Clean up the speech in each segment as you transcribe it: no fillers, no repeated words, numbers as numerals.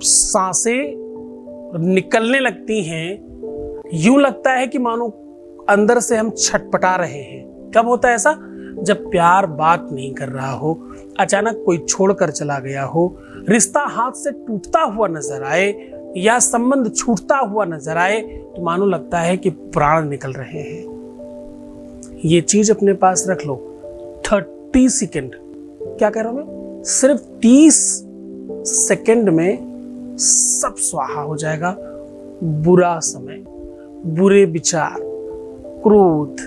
सांसें निकलने लगती हैं, यूं लगता है कि मानो अंदर से हम छटपटा रहे हैं। कब होता है ऐसा? जब प्यार बात नहीं कर रहा हो, अचानक कोई छोड़कर चला गया हो, रिश्ता हाथ से टूटता हुआ नजर आए या संबंध छूटता हुआ नजर आए, तो मानो लगता है कि प्राण निकल रहे हैं। ये चीज अपने पास रख लो। 30 सेकेंड, क्या कह रहा हूं मैं? सिर्फ 30 सेकेंड में सब स्वाहा हो जाएगा। बुरा समय, बुरे विचार, क्रोध,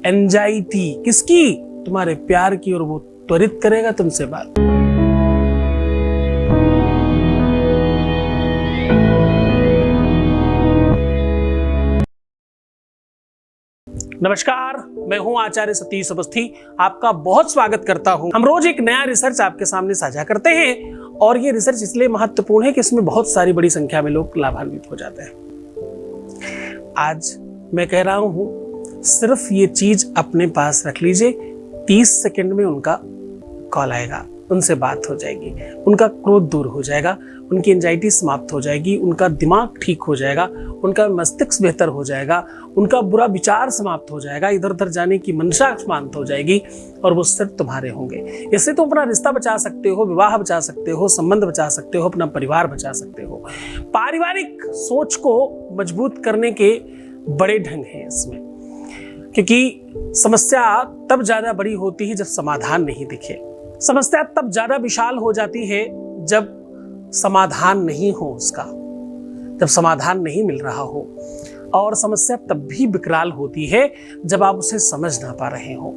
एंजाइटी, किसकी? तुम्हारे प्यार की, और वो त्वरित करेगा तुमसे बात। नमस्कार, मैं हूं आचार्य सतीश अवस्थी। आपका बहुत स्वागत करता हूं। हम रोज एक नया रिसर्च आपके सामने साझा करते हैं, और ये रिसर्च इसलिए महत्वपूर्ण है कि इसमें बहुत सारी बड़ी संख्या में लोग लाभान्वित हो जाते हैं। आज मैं कह रहा हूं, सिर्फ ये चीज अपने पास रख लीजिए। 30 सेकंड में उनका कॉल आएगा, उनसे बात हो जाएगी, उनका क्रोध दूर हो जाएगा, उनकी एंजाइटी समाप्त हो जाएगी, उनका दिमाग ठीक हो जाएगा, उनका मस्तिष्क बेहतर हो जाएगा, उनका बुरा विचार समाप्त हो जाएगा, इधर उधर जाने की मंशा शांत हो जाएगी, और वो सिर्फ तुम्हारे होंगे। इससे तुम अपना रिश्ता बचा सकते हो, विवाह बचा सकते हो, संबंध बचा सकते हो, अपना परिवार बचा सकते हो। पारिवारिक सोच को मजबूत करने के बड़े ढंग हैं इसमें, क्योंकि समस्या तब ज्यादा बड़ी होती है जब समाधान नहीं दिखे। समस्या तब ज्यादा विशाल हो जाती है जब समाधान नहीं हो उसका, जब समाधान नहीं मिल रहा हो। और समस्या तब भी विकराल होती है जब आप उसे समझ ना पा रहे हो।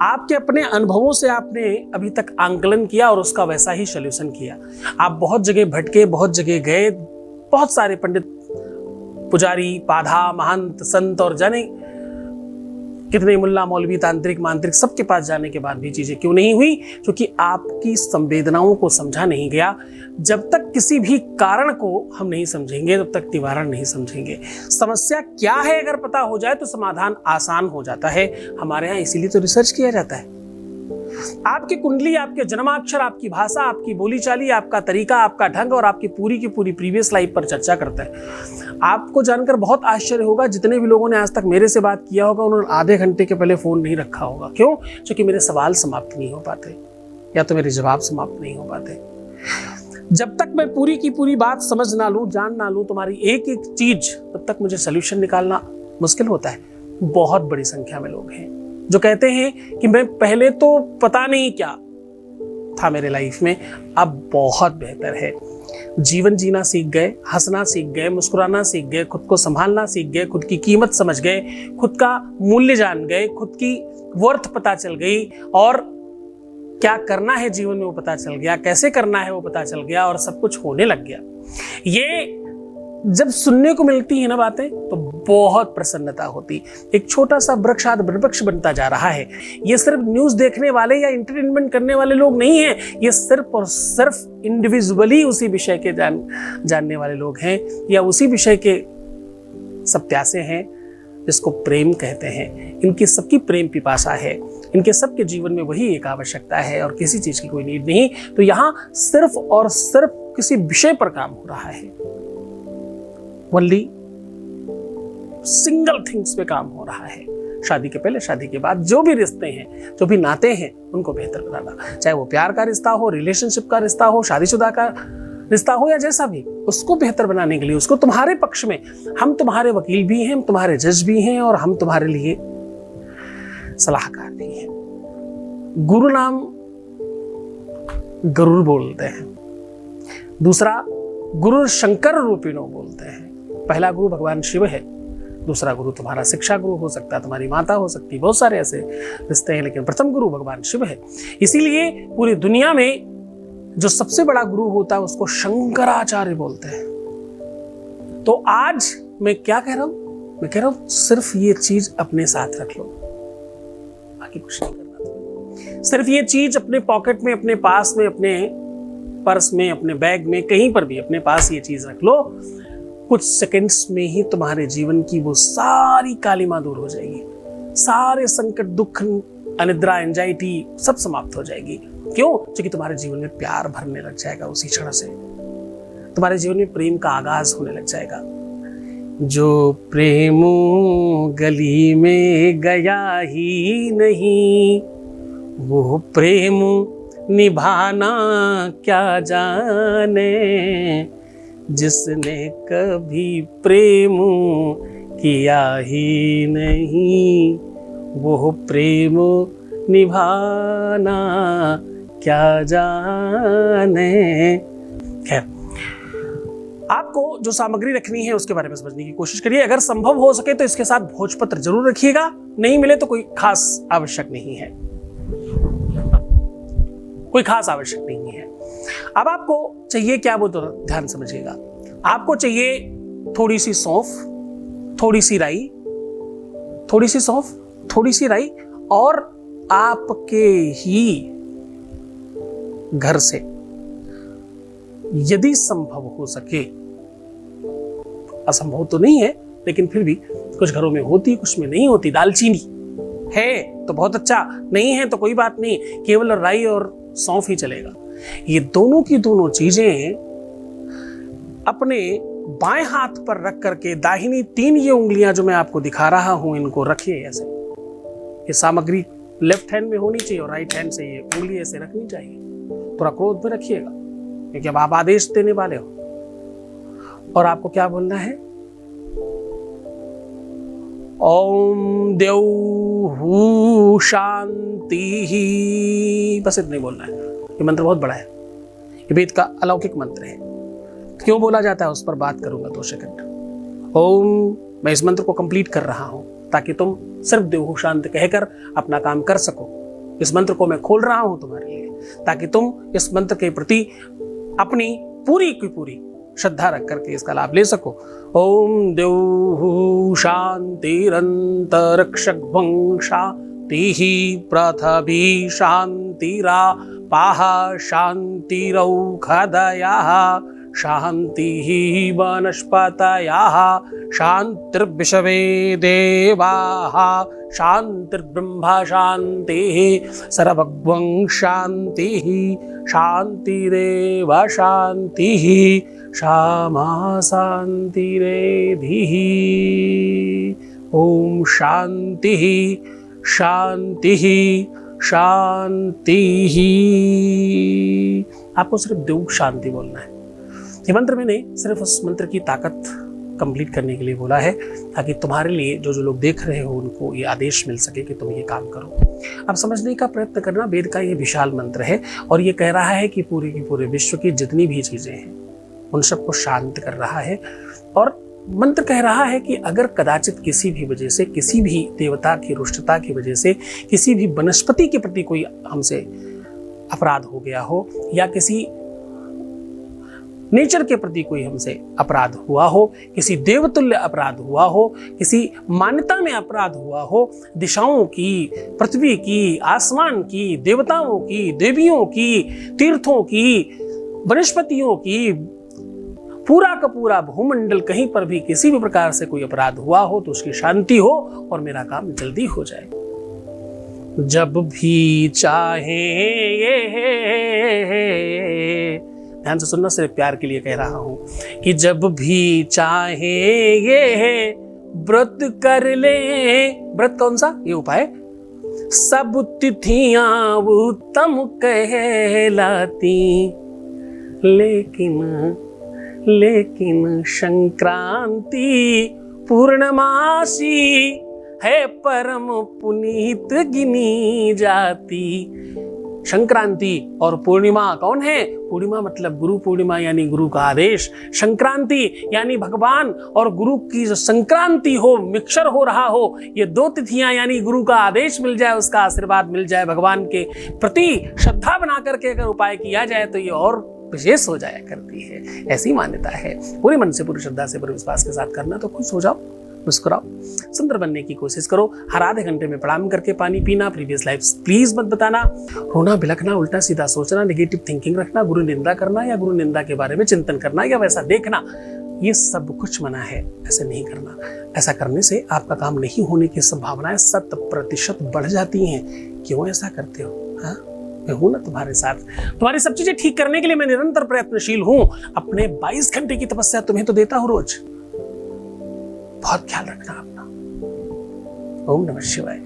आपके अपने अनुभवों से आपने अभी तक आंकलन किया और उसका वैसा ही सॉल्यूशन किया। आप बहुत जगह भटके, बहुत जगह गए, बहुत सारे पंडित, पुजारी, पाधा, महंत, संत और जाने कितने मुल्ला, मौलवी, तांत्रिक, मांत्रिक, सबके पास जाने के बाद भी चीजें क्यों नहीं हुई? क्योंकि आपकी संवेदनाओं को समझा नहीं गया। जब तक किसी भी कारण को हम नहीं समझेंगे, तब तक निवारण नहीं समझेंगे। समस्या क्या है अगर पता हो जाए तो समाधान आसान हो जाता है। हमारे यहाँ इसीलिए तो रिसर्च किया जाता है। आपकी कुंडली, आपके जन्माक्षर, आपकी भाषा, आपकी बोलीचाली, आपका तरीका, आपका ढंग और आपकी पूरी की पूरी प्रीवियस लाइफ पर चर्चा करता है। आपको जानकर बहुत आश्चर्य होगा, जितने भी लोगों ने आज तक मेरे से बात किया होगा, उन्होंने आधे घंटे के पहले फोन नहीं रखा होगा। क्यों? क्योंकि मेरे सवाल समाप्त नहीं हो पाते, या तो मेरे जवाब समाप्त नहीं हो पाते। जब तक मैं पूरी की पूरी बात समझ ना लूं, जान ना लूं तुम्हारी एक एक चीज, तब तक मुझे सोल्यूशन निकालना मुश्किल होता है। बहुत बड़ी संख्या में लोग हैं जो कहते हैं कि मैं पहले तो पता नहीं क्या था मेरे लाइफ में, अब बहुत बेहतर है। जीवन जीना सीख गए, हंसना सीख गए, मुस्कुराना सीख गए, खुद को संभालना सीख गए, खुद की कीमत समझ गए, खुद का मूल्य जान गए, खुद की वर्थ पता चल गई, और क्या करना है जीवन में वो पता चल गया, कैसे करना है वो पता चल गया, और सब कुछ होने लग गया। ये जब सुनने को मिलती है ना बातें, तो बहुत प्रसन्नता होती। एक छोटा सा वृक्ष आज वृक्ष बनता जा रहा है। ये सिर्फ न्यूज देखने वाले या एंटरटेनमेंट करने वाले लोग नहीं हैं, ये सिर्फ और सिर्फ इंडिविजुअली उसी विषय के जानने वाले लोग हैं, या उसी विषय के सत्यासे हैं जिसको प्रेम कहते हैं। इनकी सबकी प्रेम पिपासा है, इनके सबके जीवन में वही एक आवश्यकता है और किसी चीज की कोई नीड नहीं। तो यहाँ सिर्फ और सिर्फ किसी विषय पर काम हो रहा है, ओनली सिंगल थिंग्स पे काम हो रहा है। शादी के पहले, शादी के बाद, जो भी रिश्ते हैं, जो भी नाते हैं, उनको बेहतर बनाना। चाहे वो प्यार का रिश्ता हो, रिलेशनशिप का रिश्ता हो, शादीशुदा का रिश्ता हो, या जैसा भी, उसको बेहतर बनाने के लिए, उसको तुम्हारे पक्ष में, हम तुम्हारे वकील भी हैं, हम तुम्हारे जज भी हैं, और हम तुम्हारे लिए सलाहकार भी हैं। गुरु नाम गरुड़ बोलते हैं, दूसरा गुरु शंकर रूपिणो बोलते हैं। पहला गुरु भगवान शिव है, दूसरा गुरु तुम्हारा शिक्षा गुरु हो सकता है, तुम्हारी माता हो सकती है, बहुत सारे ऐसे रिश्ते हैं, लेकिन प्रथम गुरु भगवान शिव है। इसीलिए पूरी दुनिया में जो सबसे बड़ा गुरु होता है उसको शंकराचार्य बोलते हैं। तो आज मैं क्या कह रहा हूं? मैं कह रहा हूं सिर्फ ये चीज अपने साथ रख लो, बाकी कुछ नहीं करना। सिर्फ ये चीज अपने पॉकेट में, अपने पास में, अपने पर्स में, अपने बैग में, कहीं पर भी अपने पास ये चीज रख लो। कुछ सेकंड्स में ही तुम्हारे जीवन की वो सारी कालिमा दूर हो जाएगी, सारे संकट, दुख, अनिद्रा, एंजाइटी सब समाप्त हो जाएगी। क्यों? क्योंकि तुम्हारे जीवन में प्यार भरने लग जाएगा उसी क्षण से। तुम्हारे जीवन में प्रेम का आगाज होने लग जाएगा। जो प्रेम गली में गया ही नहीं, वो प्रेम निभाना क्या जाने। जिसने कभी प्रेम किया ही नहीं, वो प्रेम निभाना क्या जाने। खैर, आपको जो सामग्री रखनी है उसके बारे में समझने की कोशिश करिए। अगर संभव हो सके तो इसके साथ भोजपत्र जरूर रखिएगा, नहीं मिले तो कोई खास आवश्यक नहीं है, कोई खास आवश्यक नहीं है। अब आपको चाहिए क्या, वो तो ध्यान समझिएगा। आपको चाहिए थोड़ी सी सौंफ, थोड़ी सी राई, थोड़ी सी सौंफ, थोड़ी सी राई, और आपके ही घर से यदि संभव हो सके, असंभव तो नहीं है लेकिन फिर भी कुछ घरों में होती, कुछ में नहीं होती, दालचीनी है तो बहुत अच्छा, नहीं है तो कोई बात नहीं, केवल राई और सौंफ ही चलेगा। ये दोनों की दोनों चीजें अपने बाएं हाथ पर रख करके दाहिनी 3 ये उंगलियां जो मैं आपको दिखा रहा हूं, इनको रखिए ऐसे। ये सामग्री लेफ्ट हैंड में होनी चाहिए और राइट हैंड से ये उंगली ऐसे रखनी चाहिए। थोड़ा क्रोध में रखिएगा क्योंकि अब आप आदेश देने वाले हो। और आपको क्या बोलना है? ओम द्यौः शांति ही, बस इतना ही बोलना है। ये मंत्र बहुत बड़ा है, ये वेद का अलौकिक मंत्र है। क्यों बोला जाता है उस पर बात करूंगा 2 सेकंड। ओम, मैं इस मंत्र को कंप्लीट कर रहा हूं ताकि तुम सिर्फ द्यौः शांति कहकर अपना काम कर सको। इस मंत्र को मैं खोल रहा हूं तुम्हारे लिए ताकि तुम इस मंत्र के प्रति अपनी पूरी की पूरी श्रद्धा रख करके इसका लाभ ले सको। ओम द्यौः शांतिरन्तरिक्षं शांतिः पृथिवी शांतिरापाः शांतिरौषधयः शांतिः वनस्पतयः शांतिर्विश्वे देवाः शांतिर्ब्रह्म शांतिः सर्वभौम शांतिः शांतिरेव शांतिः क्षमा शांतिरेधिः। ओम शांतिः शांतिः शांतिः। आपको सिर्फ द्यौः शांति बोलना है। ये मंत्र मैंने सिर्फ उस मंत्र की ताकत कंप्लीट करने के लिए बोला है ताकि तुम्हारे लिए जो लोग देख रहे हो उनको ये आदेश मिल सके कि तुम ये काम करो। अब समझने का प्रयत्न करना, वेद का ये विशाल मंत्र है और ये कह रहा है कि पूरे की पूरे विश्व की जितनी भी चीजें हैं उन सबको शांत कर रहा है। और मंत्र कह रहा है कि अगर कदाचित किसी भी वजह से, किसी भी देवता की रुष्टता की वजह से, किसी भी वनस्पति के प्रति कोई हमसे अपराध हो गया हो या किसी नेचर के प्रति कोई हमसे अपराध हुआ हो, किसी देवतुल्य अपराध हुआ हो, किसी मान्यता में अपराध हुआ हो, दिशाओं की, पृथ्वी की, आसमान की, देवताओं की, देवियों की, तीर्थों की, वनस्पतियों की, पूरा का पूरा भूमंडल, कहीं पर भी किसी भी प्रकार से कोई अपराध हुआ हो तो उसकी शांति हो और मेरा काम जल्दी हो जाए। जब भी चाहे, ध्यान से सुनना, सिर्फ प्यार के लिए कह रहा हूं कि जब भी चाहे ये व्रत कर ले। व्रत कौन सा? ये उपाय। सब तिथियां उत्तम कहलाती, लेकिन संक्रांति पूर्णमासी है परम पुनीत गिनी जाती। संक्रांति और पूर्णिमा कौन है? पूर्णिमा मतलब गुरु पूर्णिमा यानी गुरु का आदेश। संक्रांति यानी भगवान और गुरु की जो संक्रांति हो, मिक्सचर हो रहा हो, ये 2 तिथियां यानी गुरु का आदेश मिल जाए, उसका आशीर्वाद मिल जाए, भगवान के प्रति श्रद्धा बना करके अगर उपाय किया जाए तो ये और विशेष हो जाया करती है। ऐसी मान्यता है। पूरे मन से, पूरी श्रद्धा से, पूरे विश्वास के साथ करना तो खुश हो जाओ, मुस्कुराओ, सुंदर बनने की कोशिश करो। हर आधे घंटे में प्रणाम करके पानी पीना, प्रीवियस लाइफ प्लीज मत बताना, रोना बिलखना, उल्टा सीधा सोचना, नेगेटिव थिंकिंग रखना, गुरु निंदा करना या गुरु निंदा के बारे में चिंतन करना या वैसा देखना, ये सब कुछ मना है। ऐसे नहीं करना। ऐसा करने से आपका काम नहीं होने की संभावनाएं 100% बढ़ जाती हैं। क्यों ऐसा करते हो? हाँ, मैं हूं ना तुम्हारे साथ। तुम्हारी सब चीजें ठीक करने के लिए मैं निरंतर प्रयत्नशील हूं। अपने 22 घंटे की तपस्या तुम्हें तो देता हूं रोज। बहुत ख्याल रखना अपना। ओम नमः शिवाय।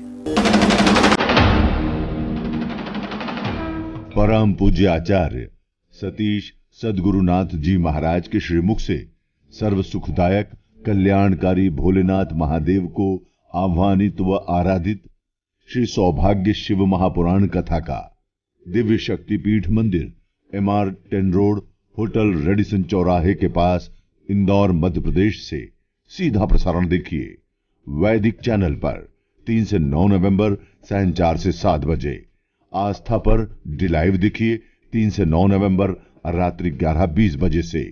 परम पूज्य आचार्य सतीश सद्गुरुनाथ जी महाराज के श्रीमुख से सर्व सुखदायक कल्याणकारी भोलेनाथ महादेव को आह्वानित व आराधित श्री सौभाग्य शिव महापुराण कथा का दिव्य शक्तिपीठ मंदिर MR 10 रोड होटल रेडिसन चौराहे के पास इंदौर मध्य प्रदेश से सीधा प्रसारण देखिए वैदिक चैनल पर 3 से 9 नवंबर सायं 4 से 7 बजे। आस्था पर डी लाइव देखिए 3 से 9 नवंबर रात्रि 11:20 बजे से।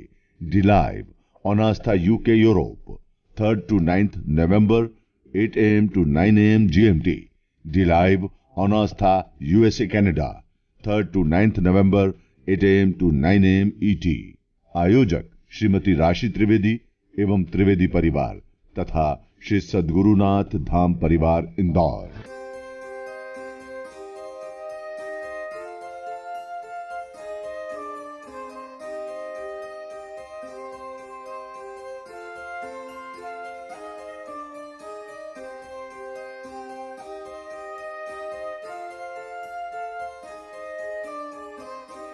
D live on Aastha UK Europe 3rd to 9th November 8 AM to 9 AM GMT। D live on Aastha USA Canada 3rd to 9th November 8 AM to 9 AM ET। आयोजक श्रीमती राशि त्रिवेदी एवं त्रिवेदी परिवार तथा श्री सद्गुरुनाथ धाम परिवार इंदौर।